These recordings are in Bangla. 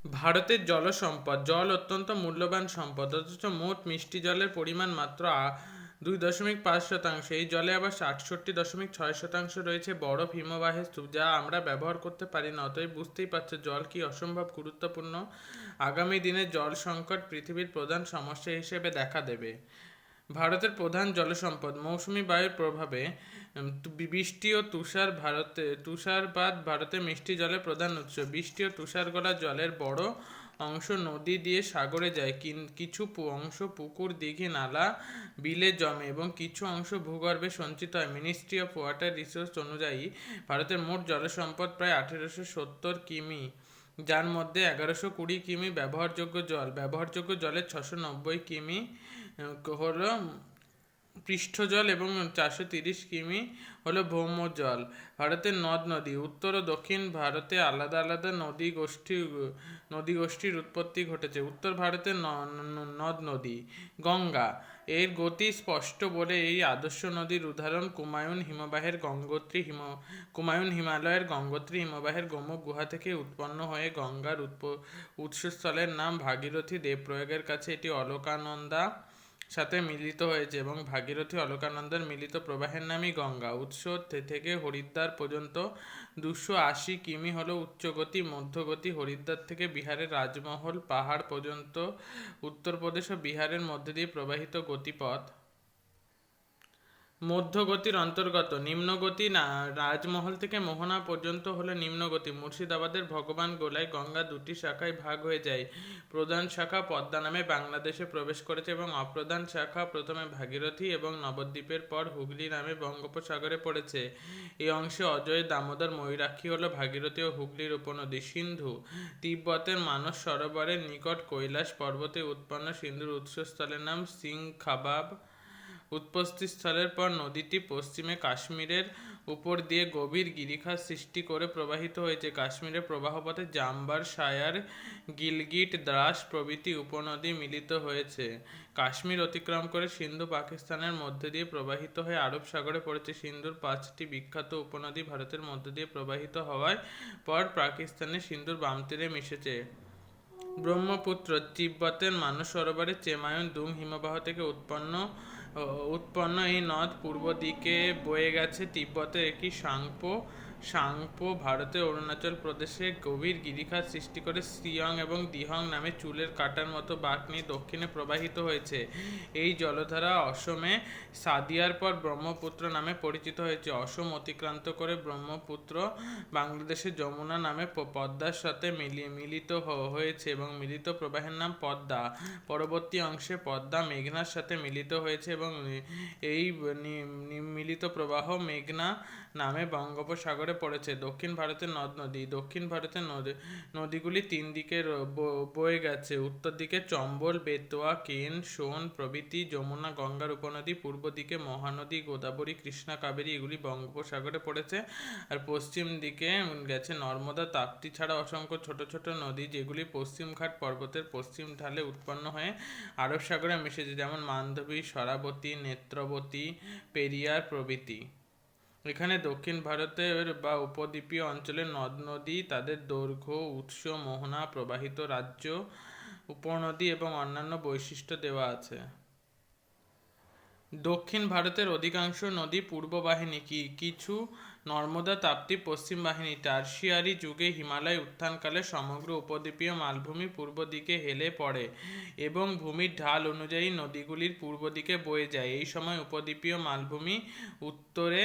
ভারতের জল সম্পদ। জল অত্যন্ত মূল্যবান সম্পদ, অথচ মোট মিষ্টি জলের পরিমাণ মাত্র 2.5%। এই জলে আবার 68.6% রয়েছে বরফ হিমবাহের স্তূপ, যা আমরা ব্যবহার করতে পারি না। অতএব বুঝতেই পারছো জল কি অসম্ভব গুরুত্বপূর্ণ। আগামী দিনে জল সংকট পৃথিবীর প্রধান সমস্যা হিসেবে দেখা দেবে। ভারতের প্রধান জলসম্পদ। মৌসুমী বায়ুর প্রভাবে বৃষ্টি ও তুষারপাত ভারতের মিষ্টি জলের প্রধান উৎস। বৃষ্টি ও তুষার গলা জলের বড় অংশ নদী দিয়ে সাগরে যায়। কিছু অংশ পুকুর, দিঘি, নালা, বিলে জমে এবং কিছু অংশ ভূগর্ভে সঞ্চিত হয়। মিনিস্ট্রি অফ ওয়াটার রিসোর্স অনুযায়ী ভারতের মোট জলসম্পদ প্রায় 1870 কিমি, যার মধ্যে 1120 কিমি ব্যবহারযোগ্য জল। ব্যবহারযোগ্য জলের 690 কিমি হলো পৃষ্ঠজল এবং 430 কিমি হলো ভৌমজল। ভারতের নদ নদী। উত্তর ও দক্ষিণ ভারতে আলাদা আলাদা নদী গোষ্ঠীর উৎপত্তি ঘটেছে। উত্তর ভারতের নদ নদী। গঙ্গা। এর গতি স্পষ্ট বলে এই আদর্শ নদীর উদাহরণ কুমায়ুন হিমালয়ের গঙ্গোত্রী হিমবাহের গোমুখ গুহা থেকে উৎপন্ন হয়ে গঙ্গার উৎসস্থলের নাম ভাগীরথী। দেবপ্রয়াগের কাছে এটি অলকানন্দা সাথে মিলিত হয়েছে এবং ভাগীরথী অলকানন্দার মিলিত প্রবাহের নামই গঙ্গা। উৎস থেকে হরিদ্বার পর্যন্ত 280 কিমি হলো উচ্চগতি। মধ্যগতি। হরিদ্বার থেকে বিহারের রাজমহল পাহাড় পর্যন্ত উত্তরপ্রদেশ ও বিহারের মধ্যে দিয়ে প্রবাহিত গতিপথ। মধ্যগতির অন্তর্গত। নিম্নগতি রাজমহল থেকে মোহনা পর্যন্ত হলো নিম্নগতি। মুর্শিদাবাদের ভগবান গোলায় গঙ্গা দুটি শাখায় ভাগ হয়ে যায়। প্রধান শাখা পদ্মা নামে বাংলাদেশে প্রবেশ করেছে এবং অপ্রধান শাখা প্রথমে ভাগীরথী এবং নবদ্বীপের পর হুগলি নামে বঙ্গোপসাগরে পড়েছে। এই অংশে অজয়, দামোদর, ময়ূরাক্ষী হলো ভাগীরথী ও হুগলির উপনদী। সিন্ধু। তিব্বতের মানস সরোবরের নিকট কৈলাস পর্বতে উৎপন্ন সিন্ধুর উৎসস্থলের নাম সিংখাবাব। উৎপত্তিস্থলের পর নদীটি পশ্চিমে কাশ্মীরের উপর দিয়ে গভীর গিরিখাত সৃষ্টি করে প্রবাহিত হয়েছে। কাশ্মীরের প্রবাহপথে জাম্বার, সায়ার, গিলগিট, দ্রাস প্রভৃতি উপনদী মিলিত হয়েছে। কাশ্মীর অতিক্রম করে সিন্ধু পাকিস্তানের মধ্যে দিয়ে প্রবাহিত হয়ে আরব সাগরে পড়েছে। সিন্ধুর 5টি বিখ্যাত উপনদী ভারতের মধ্য দিয়ে প্রবাহিত হওয়ার পর পাকিস্তানের সিন্ধুর বাম তীরে মিশেছে। ব্রহ্মপুত্র। তিব্বতের মানস সরোবরে চেমায়ন দুং হিমবাহ থেকে উৎপন্ন এই নদ পূর্ব দিকে বয়ে গেছে তিব্বতের একটি সাংপো ভারতের অরুণাচল প্রদেশে গভীর গিরিখাত সৃষ্টি করে সিয়ং এবং দিহং নামে চুলের কাঁটার মতো বাঁক নিয়ে দক্ষিণে প্রবাহিত হয়েছে। এই জলধারা অসমে সাদিয়ার পর ব্রহ্মপুত্র নামে পরিচিত হয়েছে। অসম অতিক্রান্ত করে ব্রহ্মপুত্র বাংলাদেশের যমুনা নামে পদ্মার সাথে মিলিত হয়েছে এবং মিলিত প্রবাহের নাম পদ্মা। পরবর্তী অংশে পদ্মা মেঘনার সাথে মিলিত হয়েছে এবং এই মিলিত প্রবাহ মেঘনা নামে বঙ্গোপসাগরে পড়েছে। দক্ষিণ ভারতের নদ নদী। দক্ষিণ ভারতের নদীগুলি 3 দিকে বয়ে গেছে। উত্তর দিকে চম্বল, বেতোয়া, কেন, সোন প্রভৃতি যমুনা গঙ্গার উপনদী। পূর্ব দিকে মহানদী, গোদাবরী, কৃষ্ণা, কাবেরী এগুলি বঙ্গোপসাগরে পড়েছে। আর পশ্চিম দিকে গেছে নর্মদা, তাপ্তি ছাড়া অসংখ্য ছোট ছোট নদী, যেগুলি পশ্চিমঘাট পর্বতের পশ্চিম ঢালে উৎপন্ন হয়ে আরব সাগরে মিশেছে, যেমন মান্ধবী, সরাবতী, নেত্রবতী, পেরিয়ার প্রভৃতি। এখানে দক্ষিণ ভারতের বা উপদ্বীপীয় অঞ্চলের নদ নদী, তাদের দৈর্ঘ্য, উৎস, মোহনা, প্রবাহিত রাজ্য, উপনদী এবং অন্যান্য বৈশিষ্ট্য দেওয়া আছে। দক্ষিণ ভারতের অধিকাংশ নদী পূর্ব বাহিনী, কিছু নর্মদা, তাপ্তি পশ্চিম বাহিনী। টারশিয়ারি যুগে হিমালয় উত্থানকালে সমগ্র উপদ্বীপীয় মালভূমি পূর্ব দিকে হেলে পড়ে এবং ভূমির ঢাল অনুযায়ী নদীগুলির পূর্ব দিকে বয়ে যায়। এই সময় উপদ্বীপীয় মালভূমি উত্তরে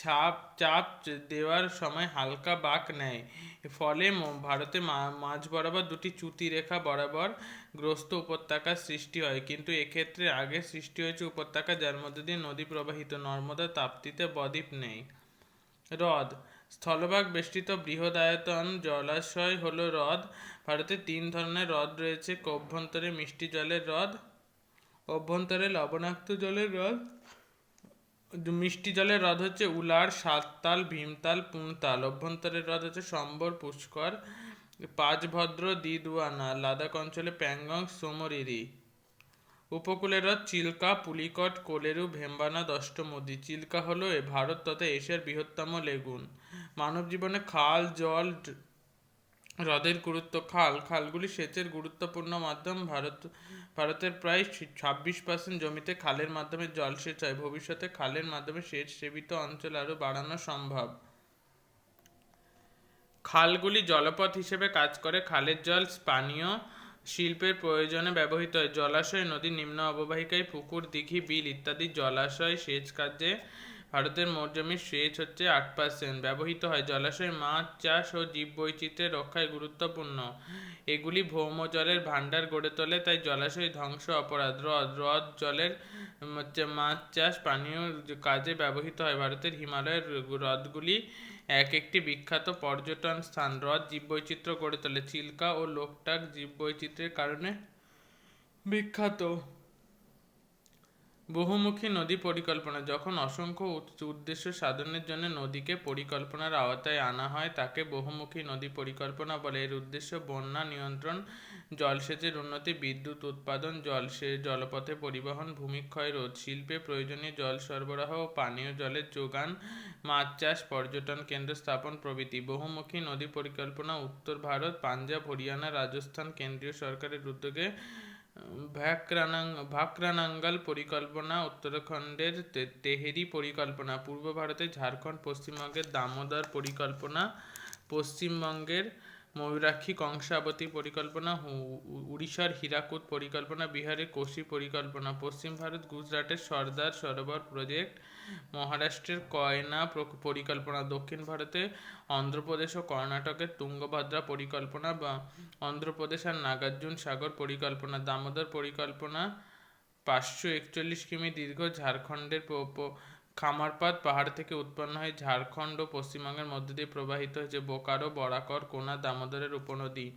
চাপ দেওয়ার সময় হালকা বাঁক নেয়। ফলে ভারতে মাঝ বরাবর দুটি চ্যুতি রেখা বরাবর গ্রস্ত উপত্যকার সৃষ্টি হয়, কিন্তু এক্ষেত্রে আগে সৃষ্টি হয়েছে উপত্যকা যার মধ্যে দিয়ে নদী প্রবাহিত। নর্মদা, তাপ্তিতে বদ্বীপ নেই। হ্রদ। স্থলভাগ বেষ্টিত বৃহদায়তন জলাশয় হলো হ্রদ। ভারতে 3 ধরনের হ্রদ রয়েছে। অভ্যন্তরে মিষ্টি জলের হ্রদ, অভ্যন্তরে লবণাক্ত জলের হ্রদ। মিষ্টি জলের হ্রদ হচ্ছে উলার, সাততাল, ভীমতাল, পুনতাল। অভ্যন্তরের হ্রদ হচ্ছে সম্বর, পুষ্কর, পাঁচভদ্র, দিদওয়ানা। লাদাখ অঞ্চলে প্যাংগং, সোমরিরি। উপকূলের হ্রদ চিল্কা, পুলিকট, কোলেরু, ভেম্বানা, দষ্টমুদি। চিল্কা হলো ভারত তথা এশিয়ার বৃহত্তম লেগুন। মানব জীবনে খাল, জল হ্রদের গুরুত্ব। খালগুলি সেচের গুরুত্বপূর্ণ মাধ্যম। ভারতের প্রায় 26% জমিতে খালের মাধ্যমে জলসেচ হয়। ভবিষ্যতে খালের মাধ্যমে সেচ সেবিত অঞ্চল আরও বাড়ানো সম্ভব। খালগুলি জলপথ হিসেবে কাজ করে। খালের জল পানীয় শিল্পের প্রয়োজনে ব্যবহৃত হয়। জলাশয়, নদী, নিম্ন অববাহিকায়, পুকুর, দিঘি, বিল ইত্যাদি জলাশয় সেচ কাজে ভারতের মোট জমির সেচ হচ্ছে 8% ব্যবহৃত হয়। জলাশয় মাছ চাষ ও জীববৈচিত্র্যের রক্ষায় গুরুত্বপূর্ণ। এগুলি ভৌম জলের ভাণ্ডার গড়ে তোলে, তাই জলাশয় ধ্বংস অপরাধ। হ্রদ জলের মাছ চাষ পানীয় কাজে ব্যবহৃত হয়। ভারতের হিমালয়ের হ্রদগুলি এক একটি বিখ্যাত পর্যটন স্থান। হ্রদ জীববৈচিত্র্য গড়ে তোলে। চিল্কা ও লোকটাক জীববৈচিত্র্যের কারণে বিখ্যাত। বহুমুখী নদী পরিকল্পনা। যখন অসংখ্য উদ্দেশ্য সাধনের জন্য নদীকে পরিকল্পনার আওতায় আনা হয় তাকে বহুমুখী নদী পরিকল্পনা বলে। এর উদ্দেশ্য বন্যা নিয়ন্ত্রণ, জলসেচের উন্নতি, বিদ্যুৎ উৎপাদন, জলপথে পরিবহন, ভূমিক্ষয় রোধ, শিল্পে প্রয়োজনীয় জল সরবরাহ ও পানীয় জলের যোগান, মাছ চাষ, পর্যটন কেন্দ্র স্থাপন প্রভৃতি। বহুমুখী নদী পরিকল্পনা উত্তর ভারত, পাঞ্জাব, হরিয়ানা, রাজস্থান কেন্দ্রীয় সরকারের উদ্যোগে। ভাকরানাঙ্গাল পরিকল্পনা উত্তরাখণ্ডের তেহেরি পরিকল্পনা। পূর্ব ভারতে ঝাড়খণ্ড, পশ্চিমবঙ্গের দামোদর পরিকল্পনা, পশ্চিমবঙ্গের ময়ূরাক্ষী কংসাবতী পরিকল্পনা, উড়িষ্যার হীরাকুদ পরিকল্পনা, বিহারের কোশি পরিকল্পনা, পশ্চিম ভারত গুজরাটের সর্দার সরোবর প্রজেক্ট, মহারাষ্ট্রের কয়না পরিকল্পনা, দক্ষিণ ভারতে অন্ধ্রপ্রদেশ ও কর্ণাটকের তুঙ্গভদ্রা পরিকল্পনা বা অন্ধ্রপ্রদেশ আর নাগার্জুন সাগর পরিকল্পনা। দামোদর পরিকল্পনা 541 কিমি দীর্ঘ। ঝাড়খণ্ডের খামারপাত পাহাড় থেকে উৎপন্ন হয়ে ঝাড়খণ্ড ও পশ্চিমবঙ্গের মধ্য দিয়ে প্রবাহিত হয়েছে। বোকারো, বরাকর, কোনা দামোদরের উপনদী।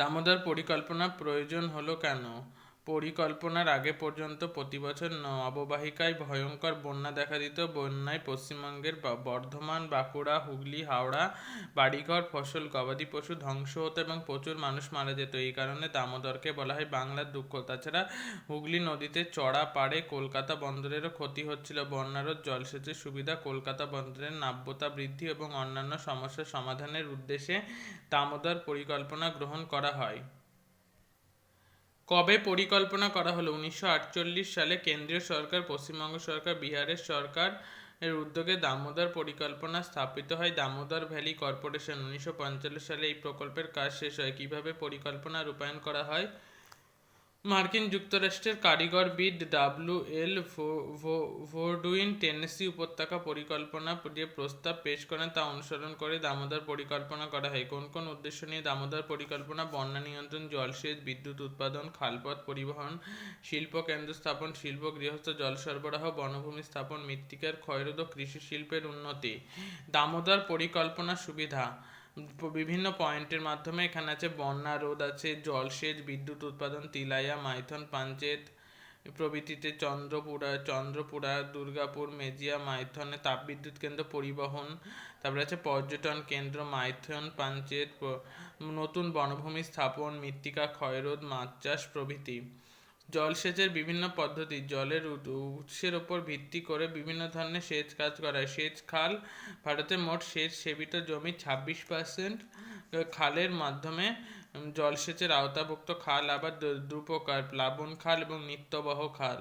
দামোদর পরিকল্পনা প্রয়োজন হলো কেন? পরিকল্পনার আগে পর্যন্ত প্রতি বছর অববাহিকায় ভয়ঙ্কর বন্যা দেখা দিত। বন্যায় পশ্চিমবঙ্গের বর্ধমান, বাঁকুড়া, হুগলি, হাওড়া বাড়িঘর, ফসল, গবাদি পশু ধ্বংস হতো এবং প্রচুর মানুষ মারা যেত। এই কারণে দামোদরকে বলা হয় বাংলার দুঃখ। তাছাড়া হুগলি নদীতে চড়া পাড়ে কলকাতা বন্দরেরও ক্ষতি হচ্ছিল। বন্যারোধ, জলসেচের সুবিধা, কলকাতা বন্দরের নাব্যতা বৃদ্ধি এবং অন্যান্য সমস্যার সমাধানের উদ্দেশ্যে দামোদর পরিকল্পনা গ্রহণ করা হয়। কবে পরিকল্পনা করা হলো? 1948 সালে কেন্দ্রীয় সরকার, পশ্চিমবঙ্গ সরকার, বিহারের সরকার এর উদ্যোগে দামোদর পরিকল্পনা স্থাপিত হয়। Damodar valley corporation. 1945 সালে এই প্রকল্পের কাজ শেষ হয়। কিভাবে পরিকল্পনা রূপায়ণ করা হয়? মার্কিন যুক্তরাষ্ট্রের কারিগরবিদ ডাব্লিউ.এল. ভোরডুইন টেনেসি উপত্যকা পরিকল্পনা যে প্রস্তাব পেশ করেন তা অনুসরণ করে দামোদর পরিকল্পনা করা হয়। কোন কোন উদ্দেশ্য নিয়ে দামোদর পরিকল্পনা? বন্যা নিয়ন্ত্রণ, জলসেচ, বিদ্যুৎ উৎপাদন, খালপথ পরিবহন, শিল্প কেন্দ্র স্থাপন, শিল্প গৃহস্থ জল সরবরাহ, বনভূমি স্থাপন, মৃত্তিকার ক্ষয়রোধ ও কৃষি শিল্পের উন্নতি। দামোদর পরিকল্পনা সুবিধা বিভিন্ন পয়েন্টের মাধ্যমে এখানে আছে বন্যা রোধ আছে, জলসেচ, বিদ্যুৎ উৎপাদন, তিলাইয়া, মাইথন, পাঞ্চেত প্রভৃতিতে, চন্দ্রপুরা, দুর্গাপুর, মেজিয়া, মাইথনে তাপবিদ্যুৎ কেন্দ্র, পরিবহন, তারপরে আছে পর্যটন কেন্দ্র, মাইথন, পাঞ্চেত, নতুন বনভূমি স্থাপন, মৃত্তিকা ক্ষয়রোধ, মাছ চাষ প্রভৃতি। জলসেচের বিভিন্ন পদ্ধতি। জলের উৎসের উপর ভিত্তি করে বিভিন্ন ধরনের সেচ কাজ করা হয়। সেচ খাল। ভারতে মোট সেচ সেবিত জমি 26%। খালের মাধ্যমে জলসেচের আওতাভুক্ত খাল আবার দুপ্রকার: প্লাবন খাল এবং নিত্যবহ খাল।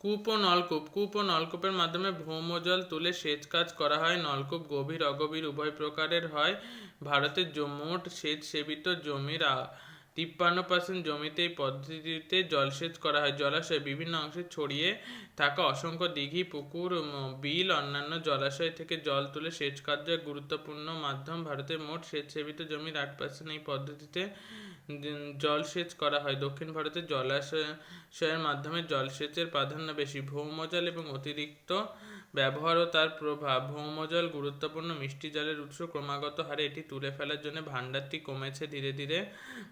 কূপ ও নলকূপ। কূপ ও নলকূপের মাধ্যমে ভৌমজল তুলে সেচ কাজ করা হয়। নলকূপ গভীর অগভীর উভয় প্রকারের হয়। ভারতের মোট সেচ সেবিত জমির 53% জমিতে এই পদ্ধতিতে জলসেচ করা হয়। জলাশয়। বিভিন্ন অংশে ছড়িয়ে থাকা অসংখ্য দিঘি, পুকুর, বিল, অন্যান্য জলাশয় থেকে জল তুলে সেচ কার্য এক গুরুত্বপূর্ণ মাধ্যম। ভারতের মোট সেচ সেবিত জমির 8% এই পদ্ধতিতে জলসেচ করা হয়। দক্ষিণ ভারতের জলাশয়ের মাধ্যমে জলসেচের প্রাধান্য বেশি। ভৌমজল এবং অতিরিক্ত ব্যবহার ও তার প্রভাব। ভৌমজল গুরুত্বপূর্ণ মিষ্টি জলের উৎস। ক্রমাগত হারে এটি তুলে ফেলার জন্য ভাণ্ডারটি কমেছে ধীরে ধীরে।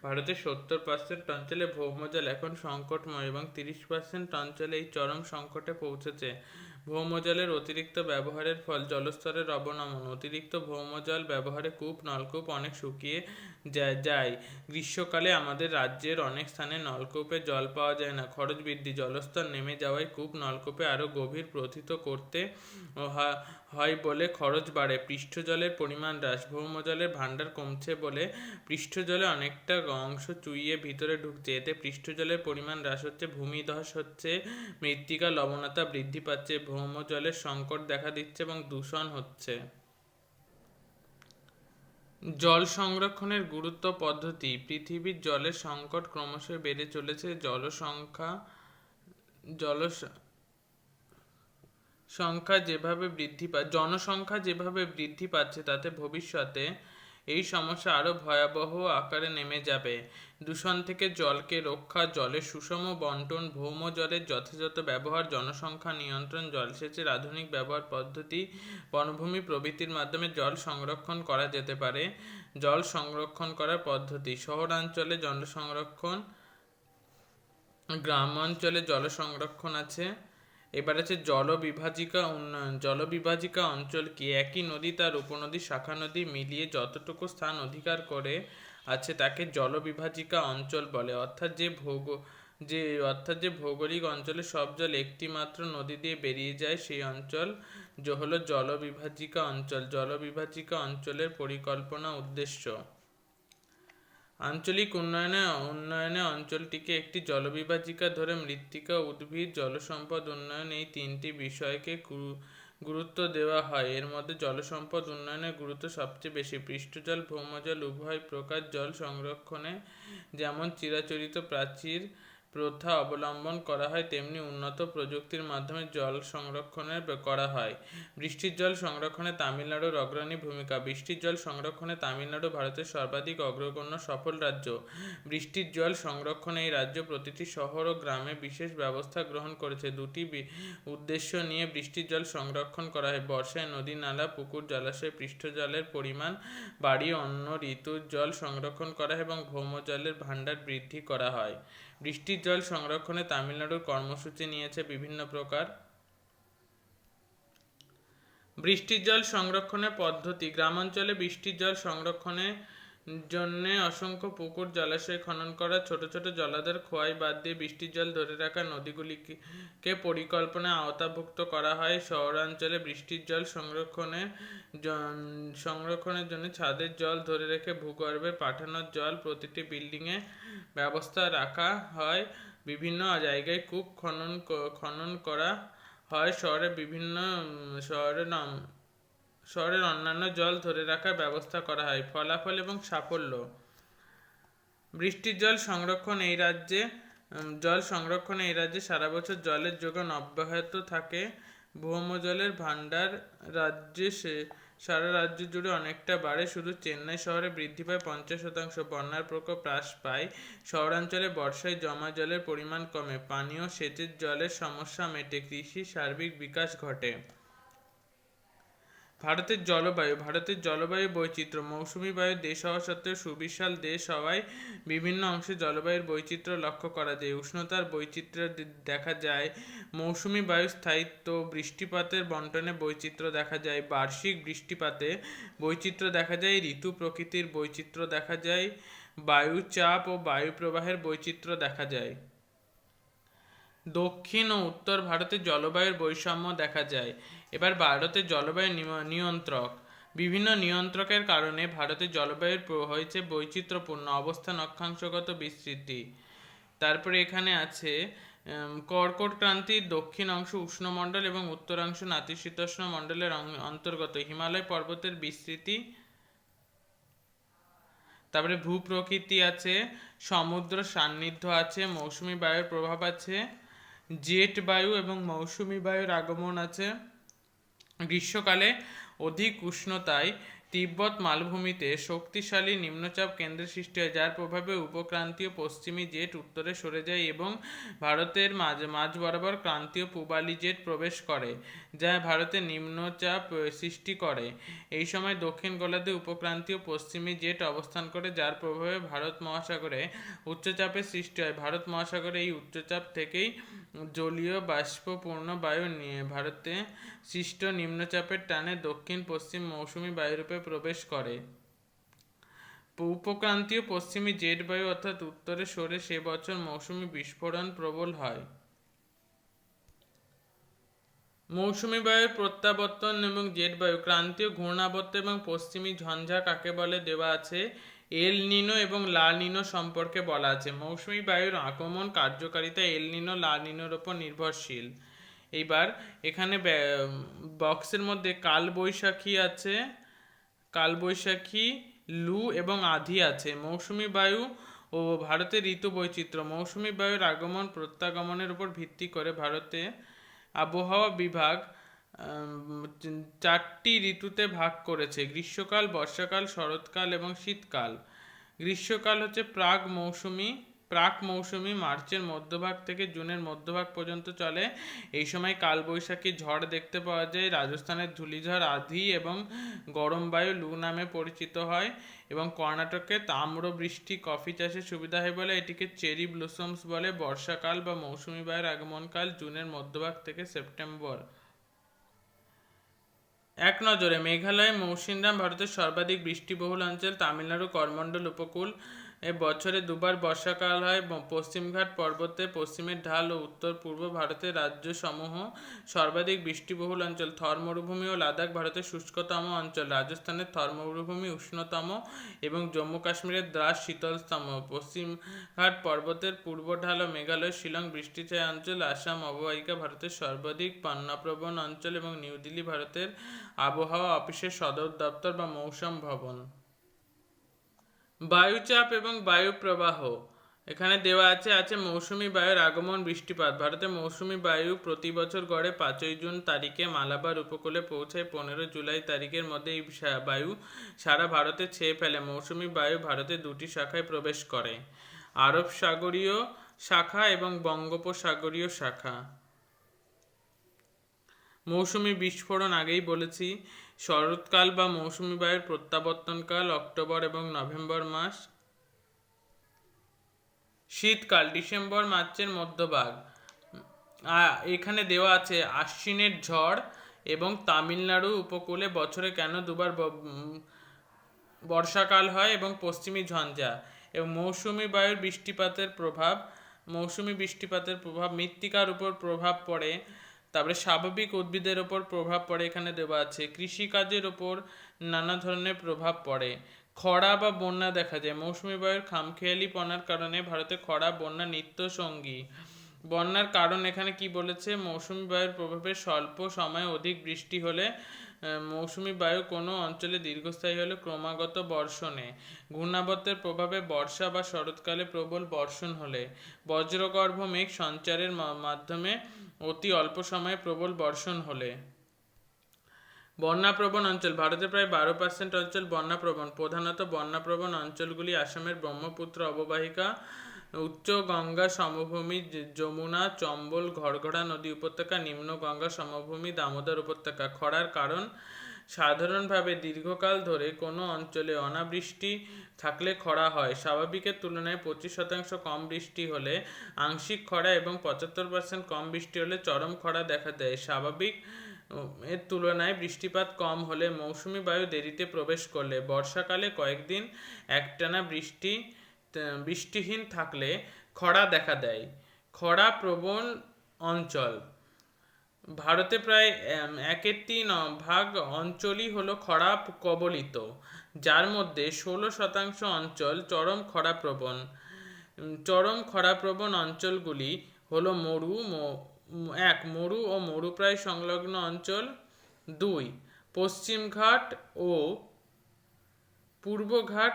ভারতের 70% অঞ্চলে ভৌমজল এখন সংকটময় এবং 30% অঞ্চলে এই চরম সংকটে পৌঁছেছে। ভৌমজলের অতিরিক্ত ব্যবহারের ফল জলস্তরের অবনমন। অতিরিক্ত ভৌমজল ব্যবহারে কূপ, নলকূপ অনেক শুকিয়ে যায়। গ্রীষ্মকালে আমাদের রাজ্যের অনেক স্থানে নলকূপে জল পাওয়া যায় না। খরচ বৃদ্ধি। জলস্তর নেমে যাওয়ায় কূপ, নলকূপে আরও গভীর প্রথিত করতে হয় বলে খরচ বাড়ে, পৃষ্ঠজলের পরিমাণ হ্রাস, ভৌমজলের ভাণ্ডার কমছে বলে পৃষ্ঠজলে অনেকটা অংশ চুইয়ে ভিতরে ঢুকছে, এতে পৃষ্ঠজলের পরিমাণ হ্রাস হচ্ছে, ভূমিধস হচ্ছে, মৃত্তিকা লবণতা বৃদ্ধি পাচ্ছে, ভৌমজলের সংকট দেখা দিচ্ছে এবং দূষণ হচ্ছে। জল সংরক্ষণের গুরুত্ব পদ্ধতি। পৃথিবীর জলের সংকট ক্রমশ বেড়ে চলেছে। জনসংখ্যা যেভাবে বৃদ্ধি পাচ্ছে তাতে ভবিষ্যতে এই সমস্যা আরও ভয়াবহ আকারে নেমে যাবে। দূষণ থেকে জলকে রক্ষা, জলের সুষম বন্টন, ভৌম জলের যথাযথ ব্যবহার, জনসংখ্যা নিয়ন্ত্রণ, জলসেচের আধুনিক ব্যবহার পদ্ধতি, বনভূমি প্রভৃতির মাধ্যমে জল সংরক্ষণ করা যেতে পারে। জল সংরক্ষণ করার পদ্ধতি। শহরাঞ্চলে জল সংরক্ষণ, গ্রাম অঞ্চলে জল সংরক্ষণ আছে। এবার আছে জলবিভাজিকা উন্নয়ন। জলবিভাজিকা অঞ্চল কি? একই নদী তার উপনদী, শাখা নদী মিলিয়ে যতটুকু স্থান অধিকার করে আছে তাকে জলবিভাজিকা অঞ্চল বলে। অর্থাৎ যে ভৌগোলিক অঞ্চলে সব জল একটি মাত্র নদী দিয়ে বেরিয়ে যায় সেই অঞ্চল হলো জলবিভাজিকা অঞ্চল। জলবিভাজিকা অঞ্চলের পরিকল্পনা উদ্দেশ্য। আঞ্চলিক উন্নয়নে অঞ্চলটিকে একটি জলবিভাজিকা ধরে মৃত্তিকা, উদ্ভিদ, জলসম্পদ উন্নয়ন এই তিনটি বিষয়কে গুরুত্ব দেওয়া হয়। এর মধ্যে জলসম্পদ উন্নয়নের গুরুত্ব সবচেয়ে বেশি। পৃষ্ঠজল, ভৌমজল উভয় প্রকার জল সংরক্ষণে যেমন চিরাচরিত প্রাচীর প্রথা অবলম্বন করা হয়, তেমনি উন্নত প্রযুক্তির মাধ্যমে জল সংরক্ষণের করা হয়। বৃষ্টির জল সংরক্ষণে তামিলনাড়ুর অগ্রণী ভূমিকা। বৃষ্টির জল সংরক্ষণে তামিলনাড়ু ভারতের সর্বাধিক অগ্রগণ্য সফল রাজ্য। বৃষ্টির জল সংরক্ষণে এই রাজ্য প্রতিটি শহর ও গ্রামে বিশেষ ব্যবস্থা গ্রহণ করেছে। দুটি উদ্দেশ্য নিয়ে বৃষ্টির জল সংরক্ষণ করা হয়। বর্ষায় নদী, নালা, পুকুর, জলাশয় পৃষ্ঠজলের পরিমাণ বাড়িয়ে অন্য ঋতুর জল সংরক্ষণ করা হয় এবং ভৌমজলের ভাণ্ডার বৃদ্ধি করা হয়। বৃষ্টির জল সংরক্ষণে তামিলনাড়ুর কর্মসূচি নিয়েছে বিভিন্ন প্রকার। বৃষ্টির জল সংরক্ষণের পদ্ধতি। গ্রামাঞ্চলে বৃষ্টির জল সংরক্ষণের জন্য অসংখ্য পুকুর, জলাশয় খনন করা, ছোট ছোট জলাধার, খোয়াই বাদ দিয়ে বৃষ্টির জল ধরে রাখা নদীগুলিকে পরিকল্পনায় আওতাভুক্ত করা হয়। শহরাঞ্চলে বৃষ্টির জল সংরক্ষণের জন্য ছাদের জল ধরে রেখে ভূগর্ভে পাঠানোর জল প্রতিটি বিল্ডিংয়ে ব্যবস্থা রাখা হয়। বিভিন্ন জায়গায় কূপ খনন করা হয়। শহরের অন্যান্য জল ধরে রাখার ব্যবস্থা করা হয়। ফলাফল এবং সাফল্য। বৃষ্টির জল সংরক্ষণে এই রাজ্যে সারা বছর জলের যোগান অব্যাহত থাকে। ভৌমজলের ভাণ্ডার সারা রাজ্য জুড়ে অনেকটা বাড়ে। শুধু চেন্নাই শহরে বৃদ্ধি পায় 50%। বন্যার প্রকোপ হ্রাস পায়। শহরাঞ্চলে বর্ষায় জমা জলের পরিমাণ কমে। পানীয় সেচের জলের সমস্যা মেটে। কৃষির সার্বিক বিকাশ ঘটে। ভারতের জলবায়ু বৈচিত্র্য। মৌসুমী বায়ু দেশ হওয়া সত্ত্বেও সুবিশাল দেশ হওয়ায় বিভিন্ন অংশে জলবায়ুর বৈচিত্র্য লক্ষ্য করা যায়। উষ্ণতার বৈচিত্র্য দেখা যায়। মৌসুমী বায়ুর স্থায়িত্ব, বৃষ্টিপাতের বন্টনে বৈচিত্র্য দেখা যায়। বার্ষিক বৃষ্টিপাতে বৈচিত্র্য দেখা যায়। ঋতু প্রকৃতির বৈচিত্র্য দেখা যায়। বায়ু চাপ ও বায়ু প্রবাহের বৈচিত্র্য দেখা যায়। দক্ষিণ ও উত্তর ভারতে জলবায়ুর বৈষম্য দেখা যায়। এবার ভারতের জলবায়ু নিয়ন্ত্রক। বিভিন্ন নিয়ন্ত্রকের কারণে ভারতের জলবায়ুর হয়েছে বৈচিত্র্যপূর্ণ অবস্থান, অক্ষাংশগত বিস্তৃতি। তারপরে এখানে আছে কর্কট ক্রান্তির দক্ষিণ অংশ উষ্ণমণ্ডল এবং উত্তরাংশ নাতিশীতোষ্ণ মণ্ডলের অন্তর্গত। হিমালয় পর্বতের বিস্তৃতি। তারপরে ভূপ্রকৃতি আছে, সমুদ্র সান্নিধ্য আছে, মৌসুমী বায়ুর প্রভাব আছে, জেট বায়ু এবং মৌসুমী বায়ুর আগমন আছে। গ্রীষ্মকালে অধিক উষ্ণতায় তিব্বত মালভূমিতে শক্তিশালী নিম্নচাপ কেন্দ্রের সৃষ্টি হয়, যার প্রভাবে উপক্রান্তীয় পশ্চিমী জেট উত্তরে সরে যায় এবং ভারতের মাঝ বরাবর ক্রান্তীয় পূবালি জেট প্রবেশ করে, যা ভারতে নিম্নচাপ সৃষ্টি করে। এই সময় দক্ষিণ গোলার্ধে উপক্রান্তীয় পশ্চিমী জেট অবস্থান করে, যার প্রভাবে ভারত মহাসাগরে উচ্চচাপের সৃষ্টি হয়। ভারত মহাসাগরে এই উচ্চচাপ থেকেই জলীয় বাষ্পপূর্ণ বায়ু ভারতে সৃষ্ট নিম্নচাপের টানে দক্ষিণ পশ্চিম মৌসুমী বায়ুরূপে প্রবেশ করে। উপক্রান্তীয় পশ্চিমী জেট বায়ু অর্থাৎ উত্তরে সরে সে বছর মৌসুমী বিস্ফোরণ প্রবল হয়। মৌসুমী বায়ুর প্রত্যাবর্তন এবং জেট বায়ু, ক্রান্তীয় ঘূর্ণাবর্ত এবং পশ্চিমী ঝঞ্ঝা কাকে বলে দেওয়া আছে। এল নিনো এবং লা নিনো সম্পর্কে বলা আছে। মৌসুমী বায়ুর আগমন কার্যকারিতা এল নিনো লা নিনোর ওপর নির্ভরশীল। এইবার এখানে বক্সের মধ্যে কালবৈশাখী আছে, কালবৈশাখী, লু এবং আধি আছে। মৌসুমী বায়ু ও ভারতের ঋতু বৈচিত্র্য। মৌসুমী বায়ুর আগমন প্রত্যাগমনের উপর ভিত্তি করে ভারতে আবহাওয়া বিভাগ চারটি ঋতুতে ভাগ করেছে: গ্রীষ্মকাল, বর্ষাকাল, শরৎকাল এবং শীতকাল। গ্রীষ্মকাল হচ্ছে প্রাক মৌসুমি মার্চের মধ্যভাগ থেকে জুনের মধ্যভাগ পর্যন্ত চলে। এই সময় কালবৈশাখী ঝড় দেখতে পাওয়া যায়। রাজস্থানের ধূলিঝড় আধি এবং গরম বায়ু লু নামে পরিচিত হয় এবং কর্ণাটকে তাম্র বৃষ্টি কফি চাষে সুবিধা হয় বলে এটিকে চেরি ব্লসমস বলে। বর্ষাকাল বা মৌসুমী বায়ুর আগমনকাল জুনের মধ্যভাগ থেকে সেপ্টেম্বর। এক নজরে মেঘালয়, মৌসিনরাম ভারতের সর্বাধিক বৃষ্টিবহুল অঞ্চল। তামিলনাড়ু করমণ্ডল উপকূল বছরে দুবার বর্ষাকাল হয়। পশ্চিমঘাট পর্বতে পশ্চিমের ঢাল ও উত্তর পূর্ব ভারতের রাজ্যসমূহ সর্বাধিক বৃষ্টিবহুল অঞ্চল। থর মরুভূমি ও লাদাখ ভারতের শুষ্কতম অঞ্চল। রাজস্থানের থর মরুভূমি উষ্ণতম এবং জম্মু কাশ্মীরের দ্রাস শীতলতম। পশ্চিমঘাট পর্বতের পূর্ব ঢাল ও মেঘালয়, শিলং বৃষ্টিছায়া অঞ্চল। আসাম অববাহিকা ভারতের সর্বাধিক বন্যাপ্রবণ অঞ্চল এবং নিউ দিল্লি ভারতের আবহাওয়া অফিসের সদর দপ্তর বা মৌসুম ভবন। বায়ুচাপ এবং বায়ু প্রবাহ এখানে দেওয়া আছে মৌসুমী বায়ুর আগমন, বৃষ্টিপাত। ভারতে মৌসুমী বায়ু প্রতি বছর গড়ে 5 জুন তারিখে মালাবার উপকূলে পৌঁছায়। 15 জুলাই তারিখের মধ্যে এই বায়ু সারা ভারতে ছেয়ে ফেলে। মৌসুমী বায়ু ভারতে দুটি শাখায় প্রবেশ করে: আরব সাগরীয় শাখা এবং বঙ্গোপসাগরীয় শাখা। মৌসুমী বিস্ফোরণ আগেই বলেছি। শরৎকাল বা মৌসুমী বায়ুর প্রত্যাবর্তনকাল অক্টোবর এবং নভেম্বর মাস। শীতকাল ডিসেম্বর মার্চের মধ্যভাগ। এখানে দেওয়া আছে আশ্বিনের ঝড় এবং তামিলনাড়ু উপকূলে বছরে কেন দুবার বর্ষাকাল হয় এবং পশ্চিমী ঝঞ্ঝা। এবং মৌসুমী বায়ুর বৃষ্টিপাতের প্রভাব। মৌসুমী বৃষ্টিপাতের প্রভাব মৃত্তিকার উপর প্রভাব পড়ে। তারপরে স্বাভাবিক উদ্ভিদের ওপর প্রভাব পড়ে, এখানে দেওয়া আছে। কৃষিকাজের ওপর নানা ধরনের প্রভাব পড়ে। খরা বা বন্যা দেখা যায়। মৌসুমী বায়ুর খামখেয়ালিপনার কারণে ভারতে খরা বন্যা নিত্য সঙ্গী। বন্যার কারণ এখানে কি বলেছে? মৌসুমী বায়ুর প্রভাবে স্বল্প সময়ে অধিক বৃষ্টি হলে, মৌসুমী বায়ু কোনো অঞ্চলে দীর্ঘস্থায়ী হলে, ক্রমাগত বর্ষণে, ঘূর্ণাবর্তের প্রভাবে বর্ষা বা শরৎকালে প্রবল বর্ষণ হলে, বজ্রগর্ভ মেঘ সঞ্চারের মাধ্যমে অতি অল্প সময়ে প্রবল বর্ষণ হলে। বন্যাপ্রবণ অঞ্চল। ভারতে প্রায় 12% অঞ্চল বন্যাপ্রবণ। প্রধানত বন্যাপ্রবণ অঞ্চলগুলি আসামের ব্রহ্মপুত্র অববাহিকা, উচ্চ গঙ্গা সমভূমি, যমুনা, চম্বল, ঘরঘরা নদী উপত্যকা, নিম্ন গঙ্গা সমভূমি, দামোদর উপত্যকা। খরার কারণ সাধারণভাবে দীর্ঘকাল ধরে কোনো অঞ্চলে অনাবৃষ্টি থাকলে খরা হয়। স্বাভাবিকের তুলনায় 25% কম বৃষ্টি হলে আংশিক খরা এবং 75% কম বৃষ্টি হলে চরম খরা দেখা দেয়। স্বাভাবিক এর তুলনায় বৃষ্টিপাত কম হলে, মৌসুমী বায়ু দেরিতে প্রবেশ করলে, বর্ষাকালে কয়েকদিন একটানা বৃষ্টিহীন থাকলে খরা দেখা দেয়। খরা প্রবণ অঞ্চল। ভারতে প্রায় 1/3 অঞ্চলই হলো খরা কবলিত, যার মধ্যে 16% অঞ্চল চরম খরাপ্রবণ। চরম খরাপ্রবণ অঞ্চলগুলি হলো মরু ও মরুপ্রায় সংলগ্ন অঞ্চল। 2. পশ্চিমঘাট ও পূর্বঘাট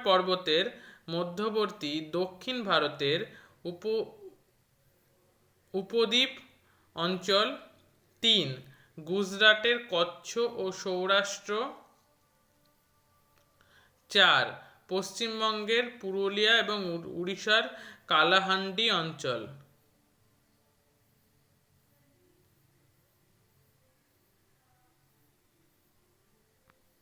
পর্বতের মধ্যবর্তী দক্ষিণ ভারতের উপদ্বীপ অঞ্চল। 3. গুজরাটের কচ্ছ ও সৌরাষ্ট্র। 4. পশ্চিমবঙ্গের পুরুলিয়া এবং উড়িষ্যার কালাহান্ডি অঞ্চল।